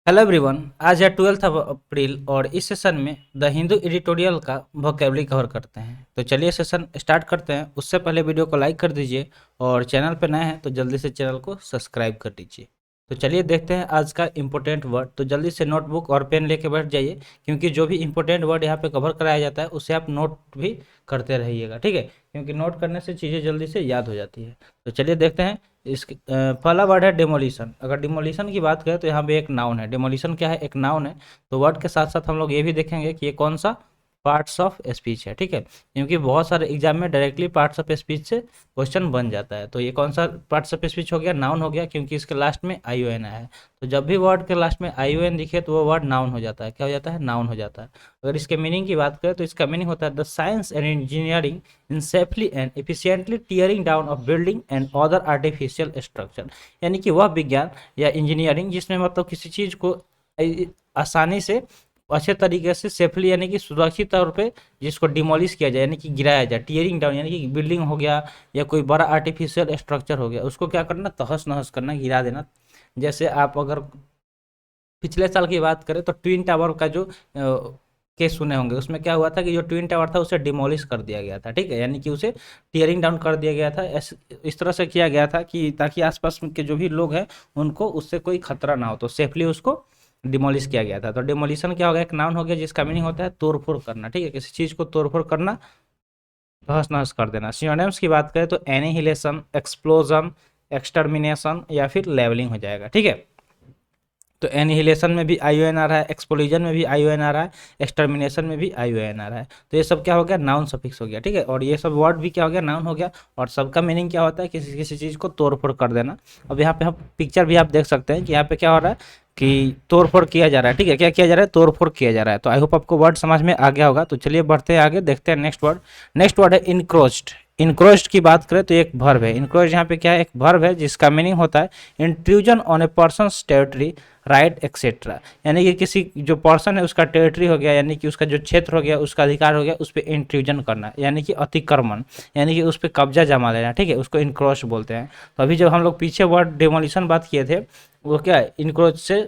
Hello everyone. आज है 12 अप्रैल और इस सेशन में द हिंदू एडिटोरियल का वोकेबलरी कवर करते हैं। तो चलिए सेशन स्टार्ट करते हैं। उससे पहले वीडियो को लाइक कर दीजिए और चैनल पर नए हैं तो जल्दी से चैनल को सब्सक्राइब कर दीजिए। तो चलिए देखते हैं आज का इम्पोर्टेंट वर्ड। तो जल्दी से नोटबुक और पेन लेके बैठ जाइए, क्योंकि जो भी इम्पोर्टेंट वर्ड यहाँ पे कवर कराया जाता है उसे आप नोट भी करते रहिएगा, ठीक है। क्योंकि नोट करने से चीज़ें जल्दी से याद हो जाती है। तो चलिए देखते हैं। इसके पहला वर्ड है डिमोलिशन। अगर डिमोलिशन की बात करें तो यहाँ पे एक नाउन है। डिमोलिशन क्या है? एक नाउन है। तो वर्ड के साथ साथ हम लोग ये भी देखेंगे कि ये कौन सा पार्ट्स ऑफ स्पीच है, ठीक है। क्योंकि बहुत सारे एग्जाम में डायरेक्टली पार्ट्स ऑफ स्पीच से क्वेश्चन बन जाता है। तो ये कौन सा पार्ट्स ऑफ स्पीच हो गया? नाउन हो गया, क्योंकि इसके लास्ट में आई ओ एन आया है। तो जब भी वर्ड के लास्ट में आई ओ एन दिखे तो वो वर्ड नाउन हो जाता है। क्या हो जाता है? नाउन हो जाता है। अगर इसके मीनिंग की बात करें तो इसका मीनिंग होता है the science and engineering in safely and efficiently tearing down of building and other artificial structure. यानी कि वह विज्ञान या इंजीनियरिंग जिसमें मतलब किसी चीज़ को आसानी से अच्छे तरीके से सेफली यानी कि सुरक्षित तौर पे जिसको डिमोलिश किया जाए, यानी कि गिराया जाए। टीयरिंग डाउन यानी कि बिल्डिंग हो गया या कोई बड़ा आर्टिफिशियल स्ट्रक्चर हो गया, उसको क्या करना? तहस नहस करना, गिरा देना। जैसे आप अगर पिछले साल की बात करें तो ट्विन टावर का जो केस सुने होंगे, उसमें क्या हुआ था कि जो ट्विन टावर था उसे डिमोलिश कर दिया गया था, ठीक है। यानी कि उसे टीयरिंग डाउन कर दिया गया था। इस तरह से किया गया था कि ताकि आसपास के जो भी लोग हैं उनको उससे कोई खतरा ना हो, तो सेफली उसको डिमोलिश किया गया था। तो डिमोलिशन क्या हो गया? एक नाउन हो गया जिसका मीनिंग होता है तोड़फोड़ करना, ठीक है। किसी चीज़ को तोड़फोड़ करना, तहस नहस कर देना। सिनोनिम्स की बात करें तो एनिहिलेशन, एक्सप्लोजन, एक्सटर्मिनेशन या फिर लेवलिंग हो जाएगा, ठीक है। तो एनिहिलेशन में भी आई ओ एन आ रहा है, एक्सप्लोजन में भी आई ओ एन आ रहा है, एक्सटर्मिनेशन में भी आई ओ एन आ रहा है। तो ये सब क्या हो गया? नाउन सफिक्स हो गया, ठीक है। और ये सब वर्ड भी क्या हो गया? नाउन हो गया। और सबका मीनिंग क्या होता है? किसी किसी चीज़ को तोड़ फोड़ कर देना। अब यहाँ पे हम पिक्चर भी आप देख सकते हैं कि यहाँ पे क्या हो रहा है कि तोड़ फोड़ किया जा रहा है, ठीक है। क्या किया जा रहा है? तोड़ फोड़ किया जा रहा है। तो आई होप आपको वर्ड समझ में आ गया होगा। तो चलिए बढ़ते हैं आगे, देखते हैं नेक्स्ट वर्ड। नेक्स्ट वर्ड है इनक्रोच्ड। इनक्रोच्ड की बात करें तो एक वर्ब है। इनक्रोच यहाँ पे क्या है? एक वर्ब है जिसका मीनिंग होता है intrusion on A persons territory, right etcetera. यानी कि किसी जो पर्सन है उसका टेरिटरी हो गया, यानी कि उसका जो क्षेत्र हो गया, उसका अधिकार हो गया, उस पर इंट्रूजन करना, यानी कि अतिक्रमण, यानी कि उस पर कब्जा जमा लेना, ठीक है। उसको इनक्रोच बोलते हैं। तो अभी जब हम लोग पीछे वर्ड डेमोलिशन बात किए थे, वो क्या है? इनक्रोच से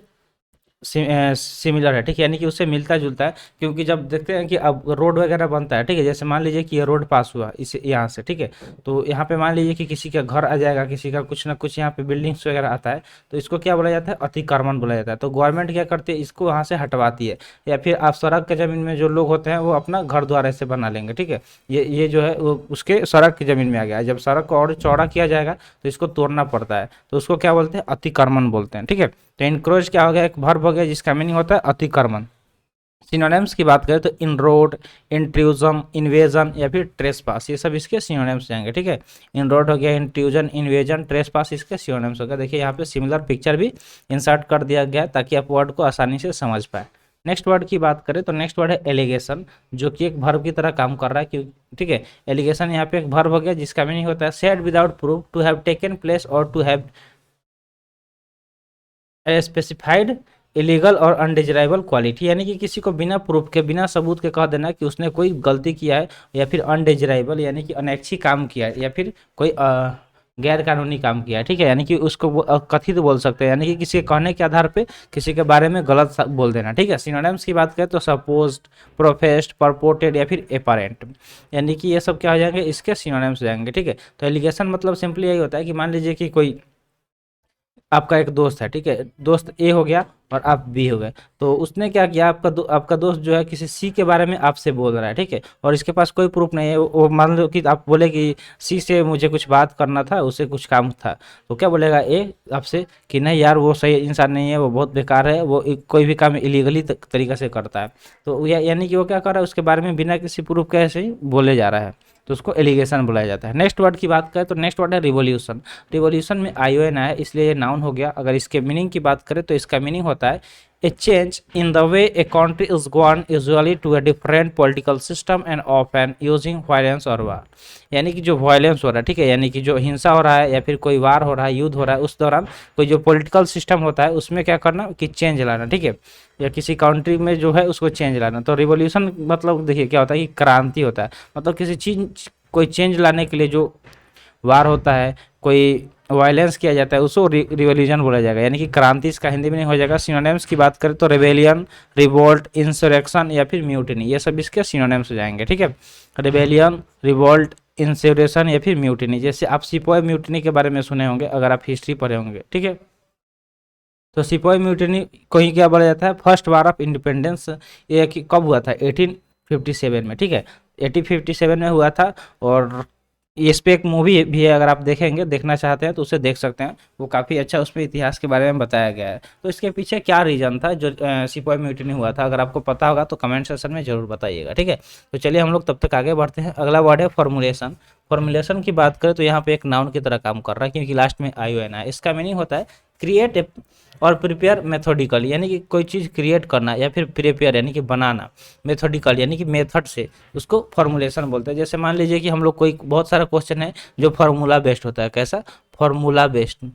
सिमिलर है, ठीक है। यानी कि उससे मिलता जुलता है। क्योंकि जब देखते हैं कि अब रोड वगैरह बनता है, ठीक है। जैसे मान लीजिए कि ये रोड पास हुआ इस यहाँ से, ठीक है। तो यहाँ पे मान लीजिए कि किसी का घर आ जाएगा, किसी का कुछ ना कुछ यहाँ पे बिल्डिंग्स वगैरह आता है, तो इसको क्या बोला जाता है? अतिक्रमण बोला जाता है। तो गवर्नमेंट क्या करती है? इसको वहाँ से हटवाती है। या फिर आप सड़क के ज़मीन में जो लोग होते हैं वो अपना घर द्वार ऐसे बना लेंगे, ठीक है। ये जो है वो उसके सड़क की ज़मीन में आ गया है। जब सड़क को और चौड़ा किया जाएगा तो इसको तोड़ना पड़ता है, तो उसको क्या बोलते हैं? अतिक्रमण बोलते हैं, ठीक है। तो इनक्रोच क्या हो गया? एक वर्ब हो गया जिसका मीनिंग होता है अतिक्रमण। सिनोनिम्स की बात करें तो इनरोड, इंट्रूजन, इन्वेजन या फिर ट्रेसपास, ये सब इसके सिनोनिम्स जाएंगे, ठीक है। इनरोड हो गया, इंट्रूजन, इन्वेजन, ट्रेसपास इसके सिनोनिम्स हो गया। देखिए यहाँ पे सिमिलर पिक्चर भी इंसर्ट कर दिया गया है ताकि आप वर्ड को आसानी से समझ पाए। नेक्स्ट वर्ड की बात करें तो नेक्स्ट वर्ड है एलिगेशन, जो कि एक वर्ब की तरह काम कर रहा है, क्यों? ठीक है। एलिगेशन यहाँ पे एक वर्ब हो गया जिसका मीनिंग होता है said without proof, to have taken place और टू हैव स्पेसिफाइड इलीगल और अनडिजायरेबल क्वालिटी। यानी कि किसी को बिना प्रूफ के, बिना सबूत के कह देना कि उसने कोई गलती किया है, या फिर अनडिजायरेबल यानी कि अनैच्छिक काम किया है, या फिर कोई गैर कानूनी काम किया है, ठीक है। यानी कि उसको कथित बोल सकते हैं, यानी कि किसी के कहने के आधार पे किसी के बारे में गलत बोल देना, ठीक है। सिनोनिम्स की बात करें तो सपोज्ड, प्रोफेस्ड, परपोर्टेड या फिर एपारेंट, यानी कि ये सब क्या हो जाएंगे? इसके सिनोनिम्स हो जाएंगे, ठीक है। तो एलिगेशन मतलब सिंपली यही होता है कि मान लीजिए कि कोई आपका एक दोस्त है, ठीक है। दोस्त ए हो गया और आप बी हो गए। तो उसने क्या किया? आपका दोस्त जो है किसी सी के बारे में आपसे बोल रहा है, ठीक है। और इसके पास कोई प्रूफ नहीं है। वो मान लो कि आप बोले कि सी से मुझे कुछ बात करना था, उसे कुछ काम था। तो क्या बोलेगा ए आपसे कि नहीं यार वो सही इंसान नहीं है, वो बहुत बेकार है, वो कोई भी काम इलीगली तरीके से करता है। तो यानी कि वो क्या कर रहा है? उसके बारे में बिना किसी प्रूफ के ऐसे ही बोले जा रहा है। तो उसको एलिगेशन बुलाया जाता है। नेक्स्ट वर्ड की बात करें तो नेक्स्ट वर्ड है रिवॉल्यूशन। रिवॉल्यूशन में आई ओ एन आया, इसलिए ये नाउन हो गया। अगर इसके मीनिंग की बात करें तो इसका मीनिंग होता है ए change in the way a country is gone usually to a different political system and often using violence और वार। यानी कि जो वायलेंस हो रहा है, ठीक है, यानी कि जो हिंसा हो रहा है या फिर कोई वार हो रहा है, युद्ध हो रहा है, उस दौरान कोई जो पॉलिटिकल सिस्टम होता है उसमें क्या करना कि चेंज लाना, ठीक है। या किसी कंट्री में जो है उसको चेंज लाना। तो रिवॉल्यूशन मतलब देखिए क्या होता है कि क्रांति होता है। मतलब किसी चीज कोई चेंज लाने के लिए जो वार होता है, कोई वायलेंस किया जाता है उसको रिवॉल्यूशन बोला जाएगा, यानी कि क्रांति इसका हिंदी में नहीं हो जाएगा। सिनोनिम्स की बात करें तो रेबेलियन, रिवोल्ट, इंसुरेक्शन या फिर म्यूटिनी, ये सब इसके सिनोनिम्स हो जाएंगे, ठीक है। रेबेलियन, रिवोल्ट, इंसुरेशन या फिर म्यूटिनी, जैसे आप सिपोय म्यूटिनी के बारे में सुने होंगे अगर आप हिस्ट्री पढ़े होंगे, ठीक है। तो सिपोय म्यूटिनी को ही क्या बोला जाता है, फर्स्ट वार ऑफ इंडिपेंडेंस। ये कब हुआ था, 1857 में, ठीक है, 1857 में हुआ था। और इस पे एक मूवी भी है, अगर आप देखेंगे, देखना चाहते हैं तो उसे देख सकते हैं, वो काफ़ी अच्छा उस पर इतिहास के बारे में बताया गया है। तो इसके पीछे क्या रीज़न था जो सिपाही म्यूटिनी हुआ था, अगर आपको पता होगा तो कमेंट सेक्शन में ज़रूर बताइएगा, ठीक है। तो चलिए हम लोग तब तक आगे बढ़ते हैं। अगला वर्ड है फॉर्मुलेशन। फॉर्मुलेशन की बात करें तो यहाँ पे एक नाउन की तरह काम कर रहा है, क्योंकि लास्ट में आई ओ एन है। इसका मीनिंग होता है क्रिएट और प्रिपेयर मेथोडिकल, यानी कि कोई चीज़ क्रिएट करना या फिर प्रिपेयर यानी कि बनाना, मेथोडिकल यानी कि मेथड से, उसको फॉर्मुलेशन बोलते हैं। जैसे मान लीजिए कि हम लोग कोई बहुत सारा क्वेश्चन है जो फार्मूला बेस्ड होता है, कैसा, फार्मूला बेस्ड।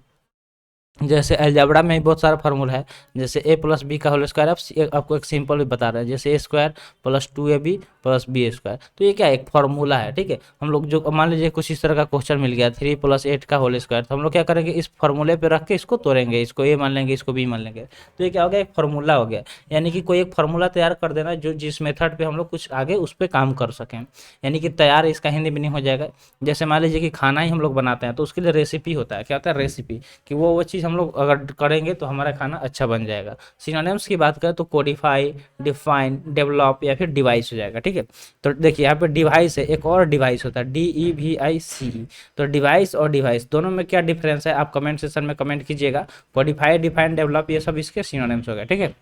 जैसे अलजेब्रा में भी बहुत सारा फार्मूला है, जैसे ए प्लस बी का होल स्क्वायर, आपको एक सिंपल भी बता रहे हैं, जैसे A square plus 2ab plus B square. तो ये क्या है, एक फार्मूला है, ठीक है। हम लोग जो मान लीजिए कुछ इस तरह का क्वेश्चन मिल गया 3 + 8 का होल स्क्वायर, तो हम लोग क्या करेंगे, इस फार्मूले पे रख के इसको तोड़ेंगे, इसको ए मान लेंगे, इसको बी मान लेंगे। तो ये क्या हो गया, एक फार्मूला हो गया, यानी कि कोई एक फार्मूला तैयार कर देना जो जिस मेथड पे हम लोग कुछ आगे उस पर काम कर सकें, यानी कि तैयार, इसका हिंदी मीनिंग हो जाएगा। जैसे मान लीजिए कि खाना ही हम लोग बनाते हैं तो उसके लिए रेसिपी होता है, क्या होता है, रेसिपी, कि वो चीज़ हम लोग अगर करेंगे तो हमारा खाना अच्छा बन जाएगा। सिनोनिम्स की बात करें तो कोडिफाई, डिफाइन, डेवलप या फिर डिवाइस हो जाएगा, ठीक है। तो देखिए यहाँ पे डिवाइस है, एक और डिवाइस होता है DEVICE। तो डिवाइस और डिवाइस दोनों में क्या डिफरेंस है, आप कमेंट सेक्शन में कमेंट कीजिएगा। कोडिफाई, डिफाइन, डेवलप ये सब इसके सिनोनिम्स हो गए, ठीक है।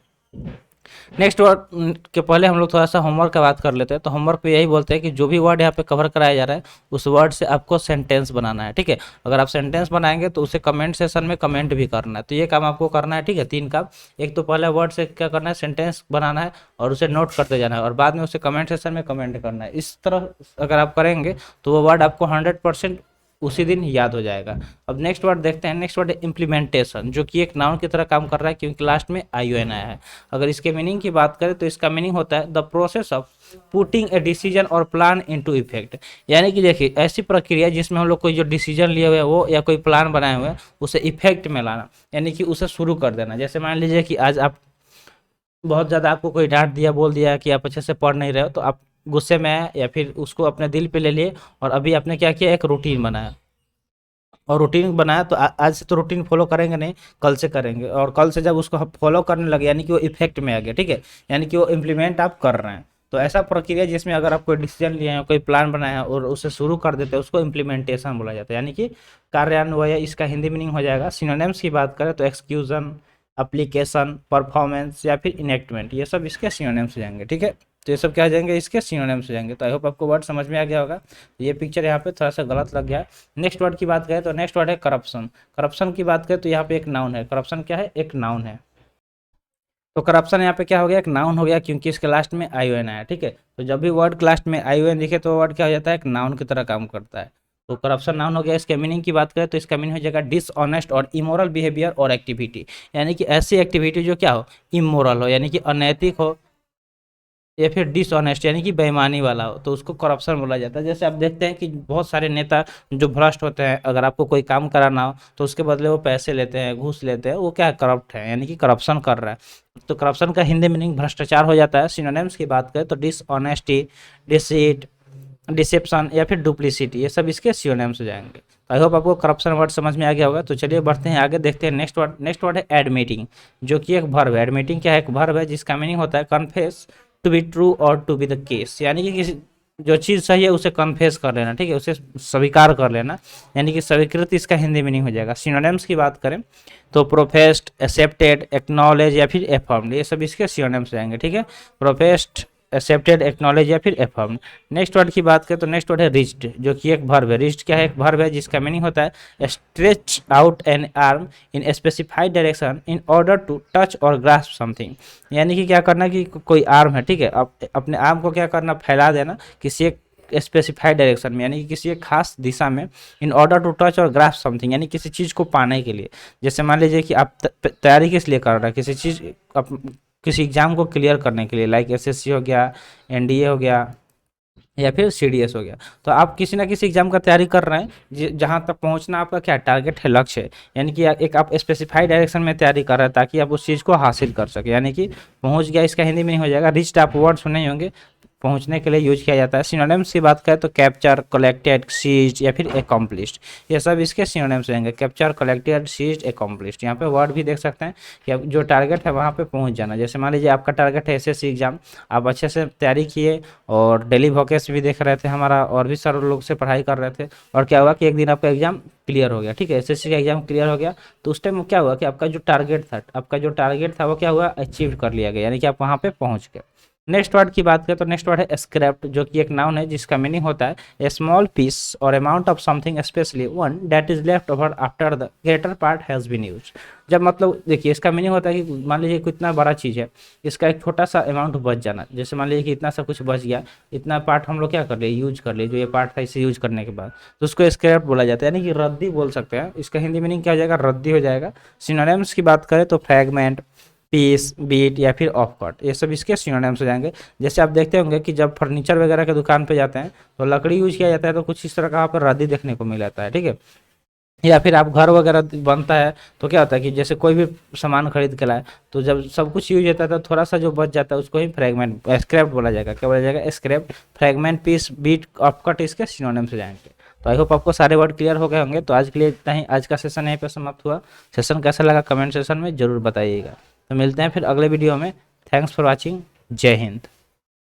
नेक्स्ट वर्ड के पहले हम लोग थोड़ा सा होमवर्क का बात कर लेते हैं। तो होमवर्क पे यही बोलते हैं कि जो भी वर्ड यहाँ पे कवर कराया जा रहा है उस वर्ड से आपको सेंटेंस बनाना है, ठीक है। अगर आप सेंटेंस बनाएंगे तो उसे कमेंट सेशन में कमेंट भी करना है। तो ये काम आपको करना है, ठीक है, 3 काम। एक तो पहले वर्ड से क्या करना है, सेंटेंस बनाना है और उसे नोट करते जाना है, और बाद में उसे कमेंट सेशन में कमेंट करना है। इस तरह अगर आप करेंगे तो वो वर्ड आपको 100% उसी दिन याद हो जाएगा। अब नेक्स्ट वर्ड देखते हैं। नेक्स्ट वर्ड है इम्प्लीमेंटेशन, जो कि एक नाउन की तरह काम कर रहा है, क्योंकि लास्ट में ION आया है। अगर इसके मीनिंग की बात करें तो इसका मीनिंग होता है the process of putting a decision और प्लान इनटू इफेक्ट, यानी कि देखिए ऐसी प्रक्रिया जिसमें हम लोग कोई जो डिसीजन लिए हुए हैं वो या कोई प्लान बनाए हुए हैं उसे इफेक्ट में लाना, यानी कि उसे शुरू कर देना। जैसे मान लीजिए कि आज आप बहुत ज़्यादा, आपको कोई डांट दिया, बोल दिया कि आप अच्छे से पढ़ नहीं रहे हो, तो आप गुस्से में आए या फिर उसको अपने दिल पे ले लिए, और अभी आपने क्या किया, एक रूटीन बनाया। और रूटीन बनाया तो आज से तो रूटीन फॉलो करेंगे नहीं, कल से करेंगे, और कल से जब उसको फॉलो करने लगे यानी कि वो इफेक्ट में आ गया, ठीक है, यानी कि वो इम्प्लीमेंट आप कर रहे हैं। तो ऐसा प्रक्रिया जिसमें अगर आप कोई डिसीजन लिए हैं, कोई प्लान बनाया है और उसे शुरू कर देते हैं, उसको इम्प्लीमेंटेशन बोला जाता है, यानी कि कार्यान्वयन। इसका हिंदी मीनिंग हो जाएगा। सिनोनिम्स की बात करें तो एक्सक्यूजन, एप्लीकेशन, परफॉर्मेंस या फिर इनेक्टमेंट, ये सब इसके सिनोनिम्स हो जाएंगे, ठीक है। तो ये सब क्या हो जाएंगे, इसके सिनोनिम्स हो जाएंगे। तो आई होप आपको वर्ड समझ में आ गया होगा। तो ये पिक्चर यहाँ पे थोड़ा सा गलत लग गया है। नेक्स्ट वर्ड की बात करें तो नेक्स्ट वर्ड है करप्शन। करप्शन की बात करें तो यहाँ पे एक नाउन है। करप्शन क्या है, एक नाउन है। तो करप्शन यहाँ पे क्या हो गया, एक नाउन हो गया, क्योंकि इसके लास्ट में ION आया, ठीक है। तो जब भी वर्ड लास्ट में ION दिखे तो वर्ड क्या हो जाता है, एक नाउन की तरह काम करता है। तो करप्शन नाउन हो गया। इसके मीनिंग की बात करें तो इसका मीनिंग हो जाएगा डिसऑनेस्ट और इमोरल बिहेवियर और एक्टिविटी, यानी कि ऐसी एक्टिविटी जो क्या हो, इमोरल हो, यानी कि अनैतिक हो, या फिर डिसऑनेस्ट यानी कि बेईमानी वाला हो, तो उसको करप्शन बोला जाता है। जैसे आप देखते हैं कि बहुत सारे नेता जो भ्रष्ट होते हैं, अगर आपको कोई काम कराना हो तो उसके बदले वो पैसे लेते हैं, घूस लेते हैं, वो क्या करप्ट है, यानी कि करप्शन कर रहा है। तो करप्शन का हिंदी मीनिंग भ्रष्टाचार हो जाता है। सिनोनिम्स की बात करें तो डिसऑनेस्टी, डिसीट, डिसेप्शन या फिर डुप्लीसिटी, ये सब इसके सिनोनिम्स हो जाएंगे। आई होप आपको करप्शन वर्ड समझ में आ गया होगा। तो चलिए बढ़ते हैं आगे, देखते हैं नेक्स्ट वर्ड। नेक्स्ट वर्ड है एडमिटिंग, जो कि एक वर्ब है। एडमिटिंग क्या है, एक वर्ब है जिसका मीनिंग होता है कन्फेस, टू बी ट्रू और टू बी द केस, यानी कि किसी जो चीज़ सही है उसे कन्फेस कर लेना, ठीक है, उसे स्वीकार कर लेना, यानी कि स्वीकृत इसका हिंदी मीनिंग हो जाएगा। सिनोनिम्स की बात करें तो प्रोफेस्ड, एक्सेप्टेड, एक्नॉलेज या फिर एफर्म्ड, ये सब इसके सिनोनिम्स जाएंगे, ठीक है। प्रोफेस्ड, एक्सेप्टेड, एक्नॉलेज या फिर एफर्म्ड। नेक्स्ट वर्ड की बात करें तो नेक्स्ट वर्ड है रिच्ड, जो कि एक वर्ब है। रिच्ड क्या है, एक वर्ब है जिसका मीनिंग होता है stretch out an arm in specified direction in order to touch और ग्रास्प समथिंग, यानी कि क्या करना कि कोई आर्म है, ठीक है, अपने आर्म को क्या करना, फैला देना किसी एक स्पेसिफाइड डायरेक्शन में, यानी कि किसी एक खास दिशा में, इन ऑर्डर टू टच और ग्रास्प समथिंग, यानी किसी चीज़ को पाने के लिए। जैसे मान लीजिए कि आप तैयारी किस लिए कर रहे हैं, किसी चीज़, किसी एग्जाम को क्लियर करने के लिए, लाइक SSC हो गया, NDA हो गया, या फिर सीडीएस हो गया। तो आप किसी ना किसी एग्जाम का तैयारी कर रहे हैं, जहाँ तक पहुँचना आपका क्या टारगेट है, लक्ष्य है, यानी कि एक आप स्पेसिफाइड डायरेक्शन में तैयारी कर रहे हैं ताकि आप उस चीज़ को हासिल कर सके, यानी कि पहुँच गया, इसका हिंदी में नहीं हो जाएगा, रिच्ड, आप वर्ड सुने ही होंगे, पहुंचने के लिए यूज किया जाता है। सिनोनिम्स की बात करें तो कैप्चर, कलेक्टेड, सीज्ड या फिर एकम्प्लिश्ड, ये सब इसके सिनोनिम्स रहेंगे। Capture, collected, seized, accomplished. यहाँ पे वर्ड भी देख सकते हैं कि अब जो टारगेट है वहाँ पे पहुँच जाना। जैसे मान लीजिए आपका टारगेट है एसएससी एग्जाम, आप अच्छे से तैयारी किए और डेली वोकेस भी देख रहे थे हमारा, और भी सारे लोग से पढ़ाई कर रहे थे, और क्या हुआ कि एक दिन आपका एग्जाम क्लियर हो गया, ठीक है, एसएससी का एग्जाम क्लियर हो गया। तो उस टाइम में क्या हुआ कि आपका जो टारगेट था वो क्या हुआ, अचीव कर लिया गया, यानी कि आप वहाँ पे पहुँच गए। नेक्स्ट वर्ड की बात करें तो नेक्स्ट वर्ड है स्क्रैप्ड, जो कि एक नाउन है जिसका मीनिंग होता है ए स्मॉल पीस और amount of something especially one that is left over after the greater part has been used. जब मतलब देखिए इसका मीनिंग होता है कि मान लीजिए कितना बड़ा चीज़ है, इसका एक छोटा सा अमाउंट बच जाना। जैसे मान लीजिए कि इतना सा कुछ बच गया, इतना पार्ट हम लोग क्या कर लिए, यूज कर लिए, जो ये पार्ट था इसे यूज करने के बाद, तो उसको स्क्रैप बोला जाता है, यानी कि रद्दी बोल सकते हैं। इसका हिंदी मीनिंग क्या हो जाएगा, रद्दी हो जाएगा। सिनोनिम्स की बात करें तो फ्रैगमेंट, पीस, बीट या फिर ऑफ कट, ये सब इसके सिनोनिम्स हो जाएंगे। जैसे आप देखते होंगे कि जब फर्नीचर वगैरह के दुकान पे जाते हैं तो लकड़ी यूज किया जाता है, तो कुछ इस तरह का वहाँ पर रद्दी देखने को मिल जाता है, ठीक है। या फिर आप घर वगैरह बनता है तो क्या होता है कि जैसे कोई भी सामान खरीद के लाए, तो जब सब कुछ यूज होता है तो थोड़ा सा जो बच जाता है उसको ही फ्रैगमेंट, स्क्रैप बोला जाएगा। क्या बोला जाएगा, scrap. Fragment, piece, bit, off cut इसके सिनोनिम्स हो जाएंगे। तो आई होप आपको सारे वर्ड क्लियर हो गए होंगे। तो आज के लिए इतना ही, आज का सेशन यहीं पर समाप्त हुआ। सेशन कैसा लगा कमेंट सेशन में जरूर बताइएगा। तो मिलते हैं फिर अगले वीडियो में। Thanks for watching. जय हिंद।